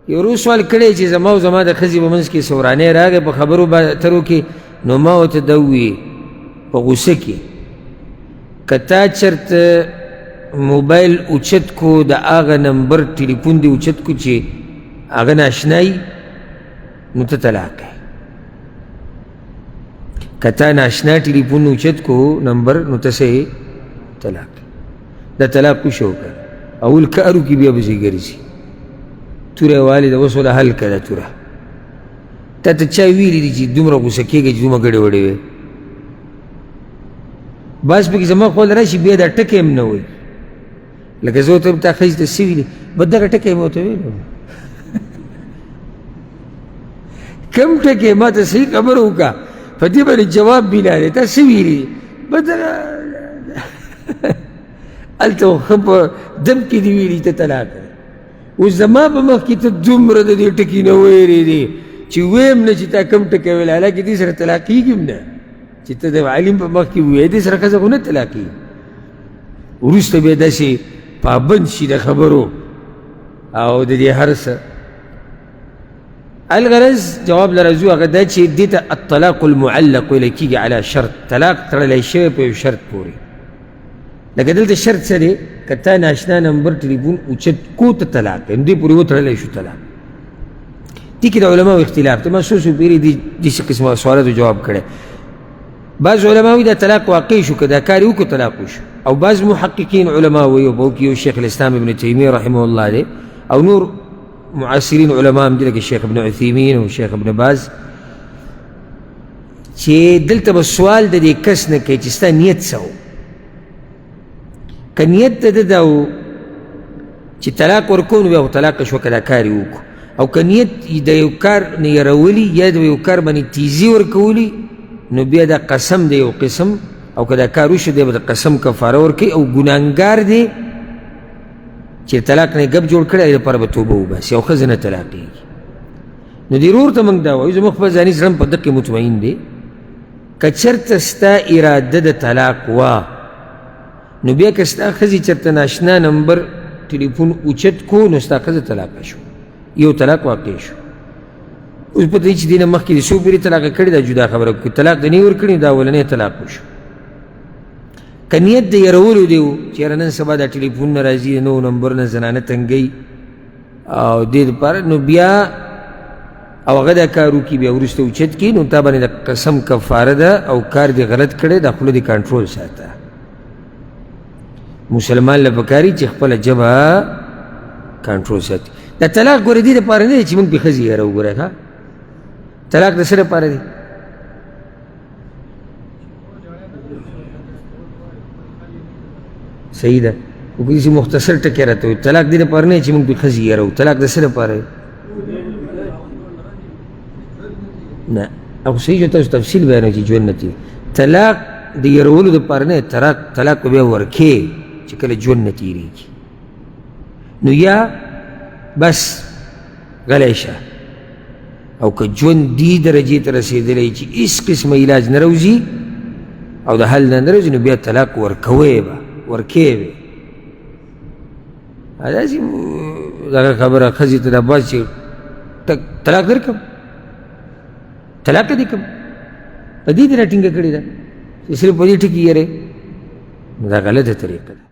یو ورو سوال کړی چې زما او زما د ښځې په منځ کې سورانۍ راغی په خبرو اترو کې، نو ما ورته ده وویې په غوسه کې، که تا چېرته موبایل اوچت کو د هغه نمبر ټلیفون دې اوچت کو چې هغه ناشنایي، نو ته طلاق یې. که تا ناشنا ټلیفون اوچت کو نمبر، نو ته څه یې؟ طلاق یې. دا طلاق وشو که اول کارو کې بیا پسې ګرځي توره والده اوس وله حل که دا توره. تا ته چا ویلي دي چې دومره غوسه کېږي چې دومره ګډې وډې وې؟ بعض پکې زما خپل راشي بیا دا ټکی هم نه وایي، لکه زه ورته تا ښځې ته څه ویلي، بس دغه ټکی مې ورته ویلو. کم ټکی ما ته صحیح خبره وکړه، په دې باندې جواب بلا دی، تا څه ویلي بس دغه هلته ښه په دم کې دې ویلي ته طلاق دی. اوس زما په مخ کې ته دومره د دې ټکي نه ویرېدې چې ویم نه چې تا کم ټکی ویل، حالانکې دې سره طلاقېږي هم نه چې ته د علم په مخ کې ووایې، دې سره ښځه خو نه طلاقېږي. وروسته بیا داسې پابند شي د خبرو او د دې هر څه. الغرض جواب لرځو هغه دا چې دې ته الطلاق المعلق ویلی کېږي علی شرط، طلاق تړلی شوی په یو شرط پورې. لکه دلته شرط څه دی؟ که تا ناشنا نمبر ټلیفون اوچت کو ته طلاق دی، نو دې پورې وتړلی شو طلاق. دې کې د علماو اختلاف دی، ما څو پیرې داسې قسمه سوالاتو جواب کړی. بعض علما وایي دا طلاق واقع شو، که دا کار یې وکړو طلاق وشو. او بعض محققین علما وایي، او په کې یو شیخ الاسلام ابن تیمیه رحمه الله دی، او نور معاصرین علما هم دي لکه شیخ ابن عثیمین او شیخ ابن باز، چې دلته به سوال د دې کس نه کوي چې ستا نیت څه و. که نیت د ده دا و چې طلاق ورکوو، نو بیا خو طلاق شوه که دا کار یې وکړو. او که نیت د یو کار نه یرولي یا د یو کار باندې تیزي ورکولي، نو بیا دا قسم دی یو قسم، او که دا کار وشو دی به د قسم کفاره ورکوي، او ګناهګار دی چې طلاق نه یې ګپ جوړ کړی، هغې دپاره به توبه وباسي او ښځه نه طلاقېږي. نو دې ورور ته موږ دا وایو، زموږ خپل ځاني زړه په دقې مطمئن دی، که چېرته ستا اراده د طلاق وه، نو بیا که ستا ښځې چېرته ناشنا نمبر ټلیفون اوچت کو، نو ستا ښځه طلاقه شو، یو طلاق واقع شو. اوس پته دی چې دې نه مخکې د څو پېرې طلاقه کړې، دا جدا خبره که طلاق د نه یې ورکړي، دا اولنی طلاق وشو. که نیت د یرولو دی و چې یاره نن سبا دا ټلیفون نه راځي، د نوو نمبر نه زنانه تنګوي او دې دپاره، نو بیا او هغه دا کار وکړي، بیا وروسته اوچت کړي، نو تا باندې د قسم کفاره ده، او کار دې غلط کړی، دا خوله دې کنټرول ساته. مسلمان له پکار دي چې خپله ژبه کنټرول ساتي. دا طلاق ګورې دې دپاره نه دی چې موږ پې ښځې یاره وګورئ. ښه طلاق د څه دپاره دی؟ صحیح ده، خو که داسې مختصر ټکی راته وایي، طلاق دې دپاره نه دی چې موږ پې ښځې یاره وو. طلاق د څه دپاره دی؟ نه او صحیح شو، تاسو تفصیل بیانوئ چې ژوند نه تېرېږي. طلاق د یرولو دپاره نه، طلاق به بیا ورکې چې کله ژوند نه تېرېږي. نو یا بس غلی شه، او که ژوند دې درجې ته رسېدلی چې هېڅ قسمه علاج نه روځي او د حل نه روځي، نو بیا طلاق ورکوی به، ورکې به. داسې دغه خبره ښځې ته دا بس چې طلاق در کړم، طلاق دې کړم، په دې دې را ټینګه کړې ده چې صرف په دې ټکي یېرې، نو دا غلطه طریقه ده.